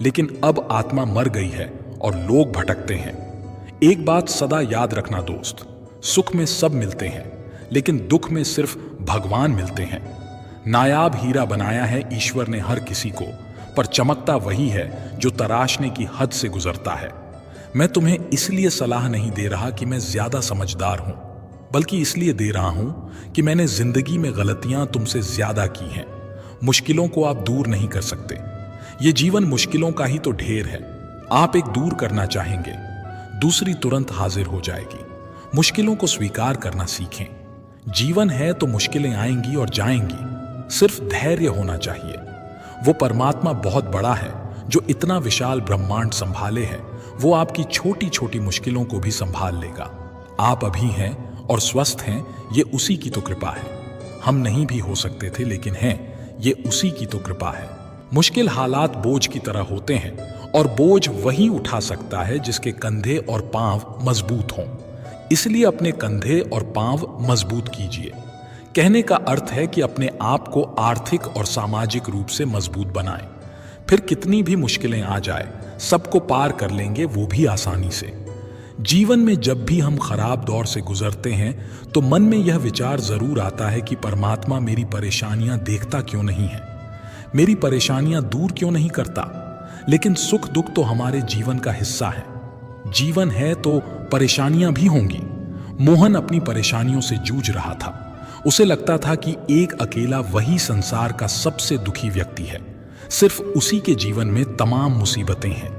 लेकिन अब आत्मा मर गई है और लोग भटकते हैं। एक बात सदा याद रखना दोस्त, सुख में सब मिलते हैं, लेकिन दुख में सिर्फ भगवान मिलते हैं। नायाब हीरा बनाया है ईश्वर ने हर किसी को, पर चमकता वही है जो तराशने की हद से गुजरता है। मैं तुम्हें इसलिए सलाह नहीं दे रहा कि मैं ज्यादा समझदार हूं, बल्कि इसलिए दे रहा हूं कि मैंने जिंदगी में गलतियां तुमसे ज्यादा की हैं। मुश्किलों को आप दूर नहीं कर सकते, ये जीवन मुश्किलों का ही तो ढेर है। आप एक दूर करना चाहेंगे, दूसरी तुरंत हाजिर हो जाएगी। मुश्किलों को स्वीकार करना सीखें। जीवन है तो मुश्किलें आएंगी और जाएंगी, सिर्फ धैर्य होना चाहिए। वो परमात्मा बहुत बड़ा है जो इतना विशाल ब्रह्मांड संभाले है, वो आपकी छोटी छोटी मुश्किलों को भी संभाल लेगा। आप अभी हैं और स्वस्थ हैं, ये उसी की तो कृपा है। हम नहीं भी हो सकते थे, लेकिन हैं, ये उसी की तो कृपा है। मुश्किल हालात बोझ की तरह होते हैं, और बोझ वही उठा सकता है जिसके कंधे और पांव मजबूत हों। इसलिए अपने कंधे और पांव मजबूत कीजिए। कहने का अर्थ है कि अपने आप को आर्थिक और सामाजिक रूप से मजबूत बनाएं। फिर कितनी भी मुश्किलें आ जाए, सबको पार कर लेंगे, वो भी आसानी से। जीवन में जब भी हम खराब दौर से गुजरते हैं तो मन में यह विचार जरूर आता है कि परमात्मा मेरी परेशानियां देखता क्यों नहीं है, मेरी परेशानियां दूर क्यों नहीं करता। लेकिन सुख दुख तो हमारे जीवन का हिस्सा है। जीवन है तो परेशानियां भी होंगी। मोहन अपनी परेशानियों से जूझ रहा था। उसे लगता था कि एक अकेला वही संसार का सबसे दुखी व्यक्ति है। सिर्फ उसी के जीवन में तमाम मुसीबतें हैं।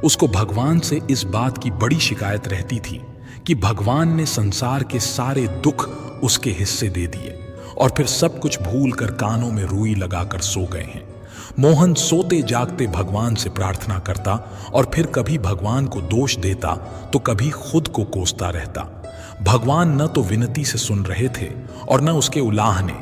उसको भगवान से इस बात की बड़ी शिकायत रहती थी कि भगवान ने संसार के सारे दुख उसके हिस्से दे दिए और फिर सब कुछ भूल कर कानों में रुई लगाकर सो गए हैं। मोहन सोते जागते भगवान से प्रार्थना करता और फिर कभी भगवान को दोष देता तो कभी खुद को कोसता रहता। भगवान न तो विनती से सुन रहे थे और न उसके उलाहने।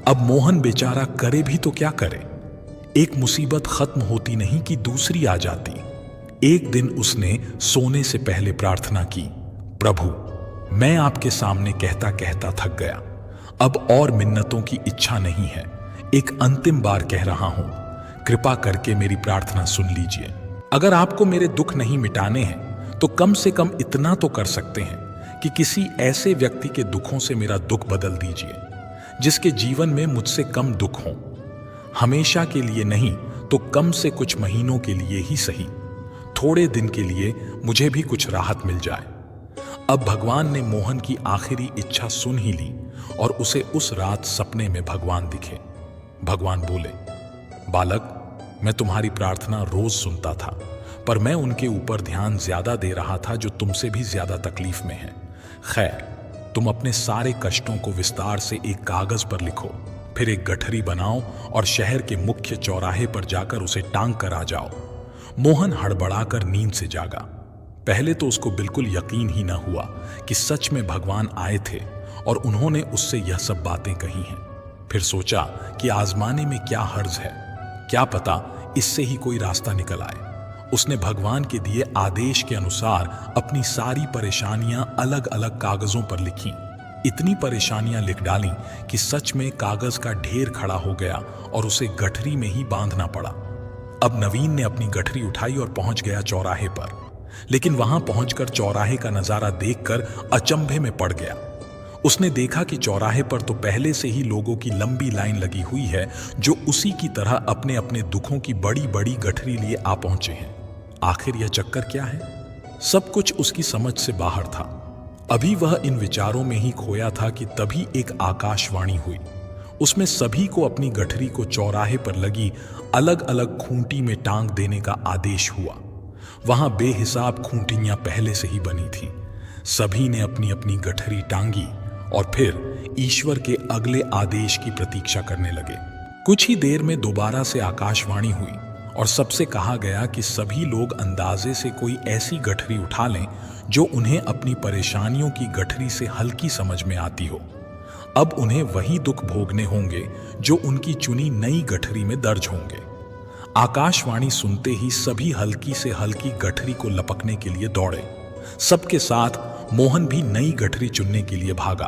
अब मोहन बेचारा करे भी तो क्या करे। एक मुसीबत खत्म होती नहीं कि दूसरी आ जाती। एक दिन उसने सोने से पहले प्रार्थना की, प्रभु मैं आपके सामने कहता कहता थक गया, अब और मिन्नतों की इच्छा नहीं है, एक अंतिम बार कह रहा हूं, कृपा करके मेरी प्रार्थना सुन लीजिए। अगर आपको मेरे दुख नहीं मिटाने हैं तो कम से कम इतना तो कर सकते हैं कि किसी ऐसे व्यक्ति के दुखों से मेरा दुख बदल दीजिए जिसके जीवन में मुझसे कम दुख हो। हमेशा के लिए नहीं तो कम से कुछ महीनों के लिए ही सही, थोड़े दिन के लिए मुझे भी कुछ राहत मिल जाए। अब भगवान ने मोहन की आखिरी इच्छा सुन ही ली और उसे उस रात सपने में भगवान दिखे। भगवान बोले, बालक मैं तुम्हारी प्रार्थना रोज सुनता था, पर मैं उनके ऊपर ध्यान ज्यादा दे रहा था जो तुमसे भी ज्यादा तकलीफ में है। खैर, तुम अपने सारे कष्टों को विस्तार से एक कागज पर लिखो, फिर एक गठरी बनाओ और शहर के मुख्य चौराहे पर जाकर उसे टांग कर आ जाओ। मोहन हड़बड़ाकर नींद से जागा। पहले तो उसको बिल्कुल यकीन ही न हुआ कि सच में भगवान आए थे और उन्होंने उससे यह सब बातें कही हैं। फिर सोचा कि आजमाने में क्या हर्ज है, क्या पता इससे ही कोई रास्ता निकल आए। उसने भगवान के दिए आदेश के अनुसार अपनी सारी परेशानियां अलग अलग कागजों पर लिखी। इतनी परेशानियां लिख डालीं कि सच में कागज का ढेर खड़ा हो गया और उसे गठरी में ही बांधना पड़ा। अब नवीन ने अपनी गठरी उठाई और पहुंच गया चौराहे पर, लेकिन वहां पहुंचकर चौराहे का नजारा देखकर अचंभे में पड़ गया। उसने देखा कि चौराहे पर तो पहले से ही लोगों की लंबी लाइन लगी हुई है जो उसी की तरह अपने अपने दुखों की बड़ी बड़ी गठरी लिए आ पहुंचे हैं। आखिर यह चक्कर क्या है? सब कुछ उसकी समझ से बाहर था। अभी वह इन विचारों में ही खोया था कि तभी एक आकाशवाणी हुई। उसमें सभी को अपनी गठरी को चौराहे पर लगी अलग अलग खूंटी में टांग देने का आदेश हुआ। वहां बेहिसाब खूंटियां पहले से ही बनी थी। सभी ने अपनी अपनी गठरी टांगी और फिर ईश्वर के अगले आदेश की प्रतीक्षा करने लगे। कुछ ही देर में दोबारा से आकाशवाणी हुई और सबसे कहा गया कि सभी लोग अंदाजे से कोई ऐसी गठरी उठा लें जो उन्हें अपनी परेशानियों की गठरी से हल्की समझ में आती हो। अब उन्हें वही दुख भोगने होंगे जो उनकी चुनी नई गठरी में दर्ज होंगे। आकाशवाणी सुनते ही सभी हल्की से हल्की गठरी को लपकने के लिए दौड़े। सबके साथ मोहन भी नई गठरी चुनने के लिए भागा।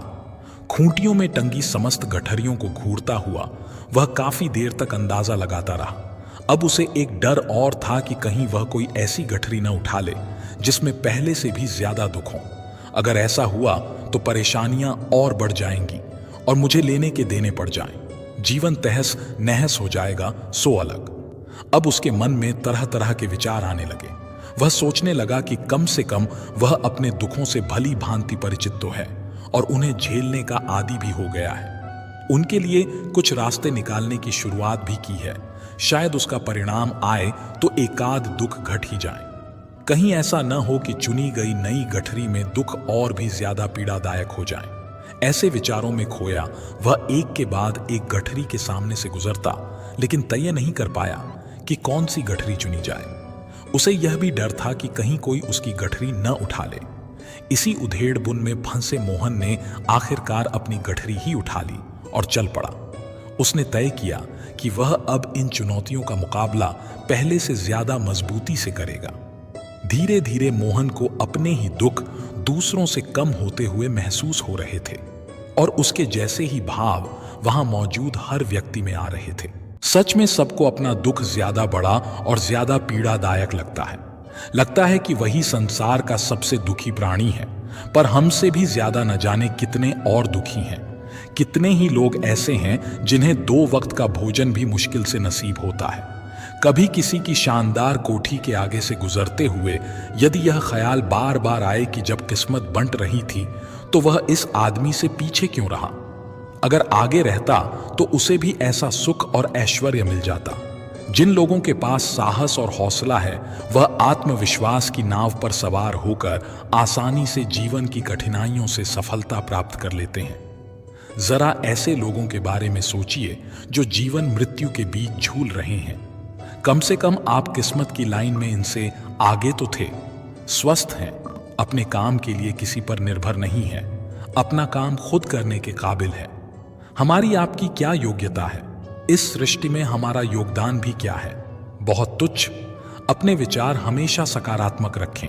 खूंटियों में टंगी समस्त गठरियों को घूरता हुआ वह काफी देर तक अंदाजा लगाता रहा। अब उसे एक डर और था कि कहीं वह कोई ऐसी गठरी न उठा ले जिसमें पहले से भी ज्यादा दुख हो। अगर ऐसा हुआ तो परेशानियां और बढ़ जाएंगी और मुझे लेने के देने पड़ जाएं। जीवन तहस नहस हो जाएगा सो अलग। अब उसके मन में तरह तरह के विचार आने लगे। वह सोचने लगा कि कम से कम वह अपने दुखों से भली भांति परिचित तो है और उन्हें झेलने का आदी भी हो गया है। उनके लिए कुछ रास्ते निकालने की शुरुआत भी की है। शायद उसका परिणाम आए तो एकाध दुख घट ही जाए। कहीं ऐसा न हो कि चुनी गई नई गठरी में दुख और भी ज्यादा पीड़ादायक हो जाए। ऐसे विचारों में खोया वह एक के बाद एक गठरी के सामने से गुजरता, लेकिन तय नहीं कर पाया कि कौन सी गठरी चुनी जाए। उसे यह भी डर था कि कहीं कोई उसकी गठरी न उठा ले। इसी उधेड़ बुन में फंसे मोहन ने आखिरकार अपनी गठरी ही उठा ली और चल पड़ा। उसने तय किया कि वह अब इन चुनौतियों का मुकाबला पहले से ज्यादा मजबूती से करेगा। धीरे धीरे मोहन को अपने ही दुख दूसरों से कम होते हुए महसूस हो रहे थे और उसके जैसे ही भाव वहां मौजूद हर व्यक्ति में आ रहे थे। सच में सबको अपना दुख ज्यादा बड़ा और ज्यादा पीड़ादायक लगता है कि वही संसार का सबसे दुखी प्राणी है। पर हमसे भी ज्यादा न जाने कितने और दुखी हैं। कितने ही लोग ऐसे हैं जिन्हें 2 वक्त का भोजन भी मुश्किल से नसीब होता है। कभी किसी की शानदार कोठी के आगे से गुजरते हुए यदि यह ख्याल बार बार आए कि जब किस्मत बंट रही थी तो वह इस आदमी से पीछे क्यों रहा। अगर आगे रहता तो उसे भी ऐसा सुख और ऐश्वर्य मिल जाता। जिन लोगों के पास साहस और हौसला है वह आत्मविश्वास की नाव पर सवार होकर आसानी से जीवन की कठिनाइयों से सफलता प्राप्त कर लेते हैं। जरा ऐसे लोगों के बारे में सोचिए जो जीवन मृत्यु के बीच झूल रहे हैं। कम से कम आप किस्मत की लाइन में इनसे आगे तो थे। स्वस्थ हैं, अपने काम के लिए किसी पर निर्भर नहीं है, अपना काम खुद करने के काबिल है। हमारी आपकी क्या योग्यता है? इस सृष्टि में हमारा योगदान भी क्या है? बहुत तुच्छ। अपने विचार हमेशा सकारात्मक रखें।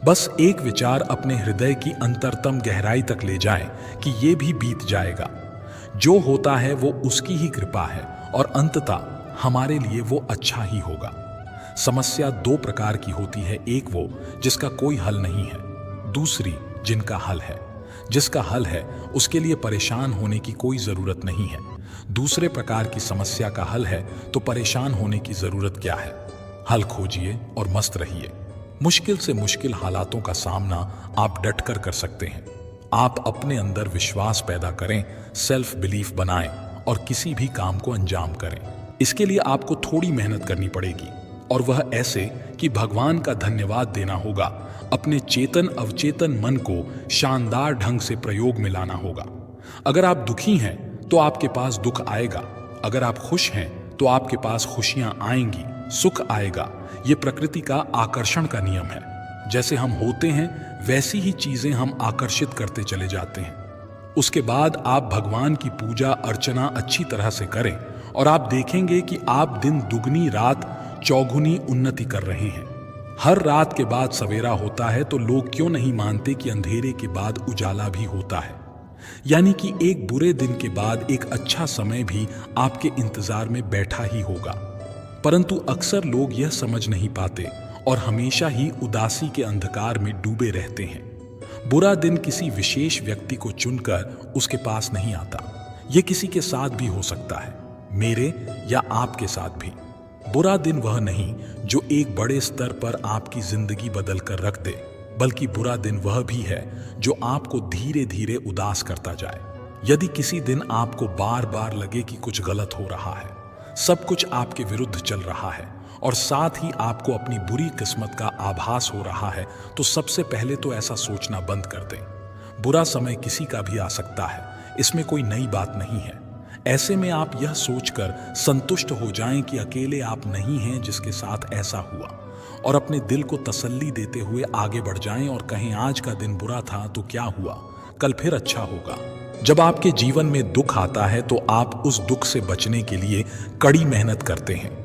बस एक विचार अपने हृदय की अंतरतम गहराई तक ले जाएं कि ये भी बीत जाएगा। जो होता है वो उसकी ही कृपा है और अंततः हमारे लिए वो अच्छा ही होगा। समस्या 2 प्रकार की होती है, एक वो जिसका कोई हल नहीं है, दूसरी जिनका हल है। जिसका हल है उसके लिए परेशान होने की कोई जरूरत नहीं है। दूसरे प्रकार की समस्या का हल है तो परेशान होने की जरूरत क्या है। हल खोजिए और मस्त रहिए। मुश्किल से मुश्किल हालातों का सामना आप डटकर कर सकते हैं। आप अपने अंदर विश्वास पैदा करें, सेल्फ बिलीफ बनाएं और किसी भी काम को अंजाम करें। इसके लिए आपको थोड़ी मेहनत करनी पड़ेगी और वह ऐसे कि भगवान का धन्यवाद देना होगा। अपने चेतन अवचेतन मन को शानदार ढंग से प्रयोग में लाना होगा। अगर आप दुखी हैं तो आपके पास दुख आएगा, अगर आप खुश हैं तो आपके पास खुशियां आएंगी, सुख आएगा। ये प्रकृति का आकर्षण का नियम है। जैसे हम होते हैं वैसी ही चीजें हम आकर्षित करते चले जाते हैं। उसके बाद आप भगवान की पूजा अर्चना अच्छी तरह से करें और आप देखेंगे कि आप दिन दुगनी रात चौगुनी उन्नति कर रहे हैं। हर रात के बाद सवेरा होता है तो लोग क्यों नहीं मानते कि अंधेरे के बाद उजाला भी होता है। यानी कि एक बुरे दिन के बाद एक अच्छा समय भी आपके इंतजार में बैठा ही होगा। परंतु अक्सर लोग यह समझ नहीं पाते और हमेशा ही उदासी के अंधकार में डूबे रहते हैं। बुरा दिन किसी विशेष व्यक्ति को चुनकर उसके पास नहीं आता। यह किसी के साथ भी हो सकता है, मेरे या आपके साथ भी। बुरा दिन वह नहीं जो एक बड़े स्तर पर आपकी जिंदगी बदल कर रख दे, बल्कि बुरा दिन वह भी है जो आपको धीरे धीरे उदास करता जाए। यदि किसी दिन आपको बार बार लगे कि कुछ गलत हो रहा है, सब कुछ आपके विरुद्ध चल रहा है और साथ ही आपको अपनी बुरी किस्मत का आभास हो रहा है, तो सबसे पहले तो ऐसा सोचना बंद कर दें। बुरा समय किसी का भी आ सकता है, इसमें कोई नई बात नहीं है। ऐसे में आप यह सोचकर संतुष्ट हो जाएं कि अकेले आप नहीं हैं जिसके साथ ऐसा हुआ, और अपने दिल को तसल्ली देते हुए आगे बढ़ जाएं और कहें आज का दिन बुरा था तो क्या हुआ, कल फिर अच्छा होगा। जब आपके जीवन में दुख आता है तो आप उस दुख से बचने के लिए कड़ी मेहनत करते हैं,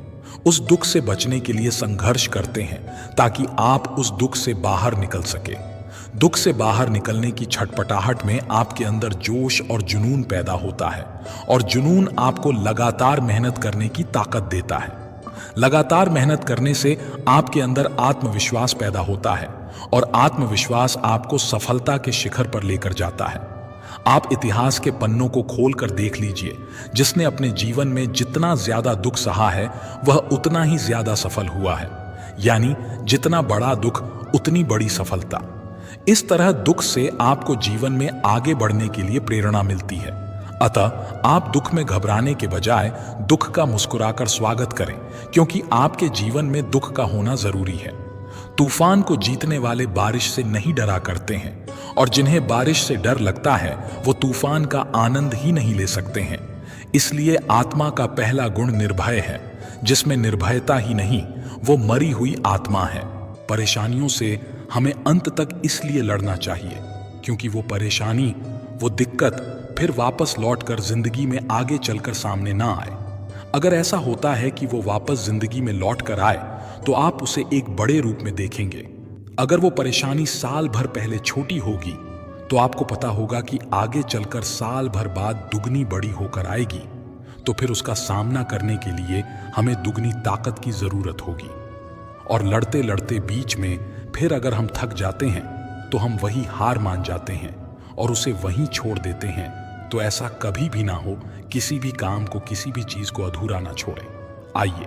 उस दुख से बचने के लिए संघर्ष करते हैं ताकि आप उस दुख से बाहर निकल सके। दुख से बाहर निकलने की छटपटाहट में आपके अंदर जोश और जुनून पैदा होता है और जुनून आपको लगातार मेहनत करने की ताकत देता है। लगातार मेहनत करने से आपके अंदर आत्मविश्वास पैदा होता है और आत्मविश्वास आपको सफलता के शिखर पर लेकर जाता है। आप इतिहास के पन्नों को खोलकर देख लीजिए, जिसने अपने जीवन में जितना ज्यादा दुख सहा है वह उतना ही ज्यादा सफल हुआ है। यानी जितना बड़ा दुख उतनी बड़ी सफलता। इस तरह दुख से आपको जीवन में आगे बढ़ने के लिए प्रेरणा मिलती है। अतः आप दुख में घबराने के बजाय दुख का मुस्कुराकर स्वागत करें, क्योंकि आपके जीवन में दुख का होना जरूरी है। तूफान को जीतने वाले बारिश से नहीं डरा करते हैं, और जिन्हें बारिश से डर लगता है वो तूफान का आनंद ही नहीं ले सकते हैं। इसलिए आत्मा का पहला गुण निर्भय है, जिसमें निर्भयता ही नहीं वो मरी हुई आत्मा है। परेशानियों से हमें अंत तक इसलिए लड़ना चाहिए क्योंकि वो परेशानी, वो दिक्कत फिर वापस लौटकर जिंदगी में आगे चलकर सामने ना आए। अगर ऐसा होता है कि वो वापस जिंदगी में लौट कर आए तो आप उसे एक बड़े रूप में देखेंगे। अगर वो परेशानी साल भर पहले छोटी होगी तो आपको पता होगा कि आगे चलकर साल भर बाद दुगनी बड़ी होकर आएगी। तो फिर उसका सामना करने के लिए हमें दुगनी ताकत की जरूरत होगी। और लड़ते लड़ते बीच में फिर अगर हम थक जाते हैं तो हम वही हार मान जाते हैं और उसे वहीं छोड़ देते हैं। तो ऐसा कभी भी ना हो, किसी भी काम को, किसी भी चीज को अधूरा ना छोड़ें। आइए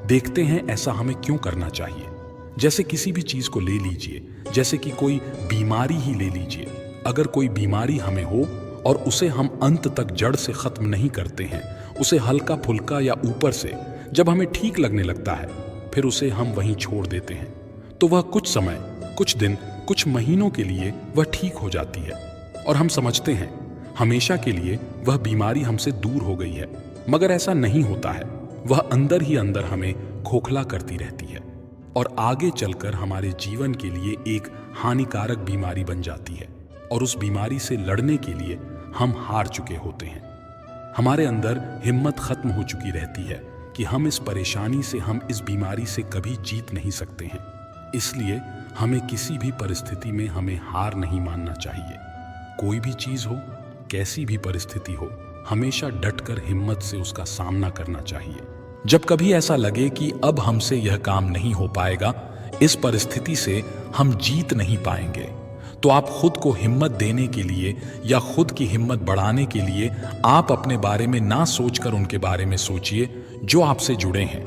देखते हैं ऐसा हमें क्यों करना चाहिए। जैसे किसी भी चीज को ले लीजिए, जैसे कि कोई बीमारी ही ले लीजिए। अगर कोई बीमारी हमें हो और उसे हम अंत तक जड़ से खत्म नहीं करते हैं, उसे हल्का फुल्का या ऊपर से जब हमें ठीक लगने लगता है फिर उसे हम वहीं छोड़ देते हैं, तो वह कुछ समय, कुछ दिन, कुछ महीनों के लिए वह ठीक हो जाती है और हम समझते हैं हमेशा के लिए वह बीमारी हमसे दूर हो गई है। मगर ऐसा नहीं होता है। वह अंदर ही अंदर हमें खोखला करती रहती है और आगे चलकर हमारे जीवन के लिए एक हानिकारक बीमारी बन जाती है। और उस बीमारी से लड़ने के लिए हम हार चुके होते हैं। हमारे अंदर हिम्मत खत्म हो चुकी रहती है कि हम इस परेशानी से, हम इस बीमारी से कभी जीत नहीं सकते हैं। इसलिए हमें किसी भी परिस्थिति में हमें हार नहीं मानना चाहिए। कोई भी चीज हो, कैसी भी परिस्थिति हो, हमेशा डटकर हिम्मत से उसका सामना करना चाहिए। जब कभी ऐसा लगे कि अब हमसे यह काम नहीं हो पाएगा, इस परिस्थिति से हम जीत नहीं पाएंगे, तो आप खुद को हिम्मत देने के लिए या खुद की हिम्मत बढ़ाने के लिए आप अपने बारे में ना सोचकर उनके बारे में सोचिए जो आपसे जुड़े हैं।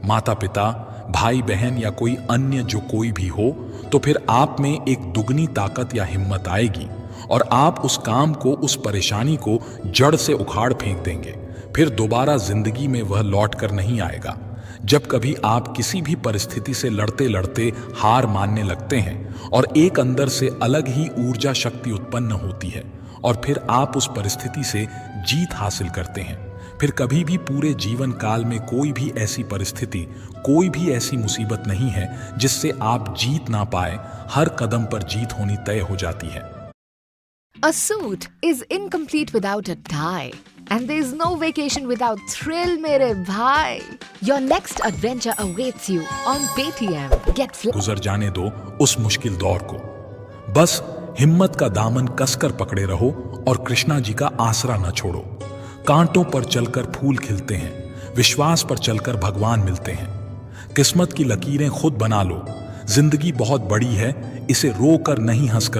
माता पिता, भाई बहन या कोई अन्य जो कोई भी हो, तो फिर आप में एक दुगनी ताकत या हिम्मत आएगी और आप उस काम को, उस परेशानी को जड़ से उखाड़ फेंक देंगे। फिर दोबारा जिंदगी में वह लौट कर नहीं आएगा। जब कभी आप किसी भी परिस्थिति से लड़ते लड़ते हार मानने लगते हैं और एक अंदर से अलग ही ऊर्जा शक्ति उत्पन्न होती है और फिर आप उस परिस्थिति से जीत हासिल करते हैं, फिर कभी भी पूरे जीवन काल में कोई भी ऐसी परिस्थिति, कोई भी ऐसी मुसीबत नहीं है जिससे आप जीत ना पाए। हर कदम पर जीत होनी तय हो जाती है। A suit is incomplete without a tie. And there's no vacation without thrill, mere bhai. Your next adventure awaits you on Paytm. गुजर जाने दो उस मुश्किल दौर को। बस हिम्मत का दामन कसकर पकड़े रहो और कृष्णा जी का आसरा न छोड़ो। कांटों पर चलकर फूल खिलते हैं, विश्वास पर चलकर भगवान मिलते हैं। किस्मत की लकीरें खुद बना लो। जिंदगी बहुत बड़ी है, इसे रोकर नहीं हंसकर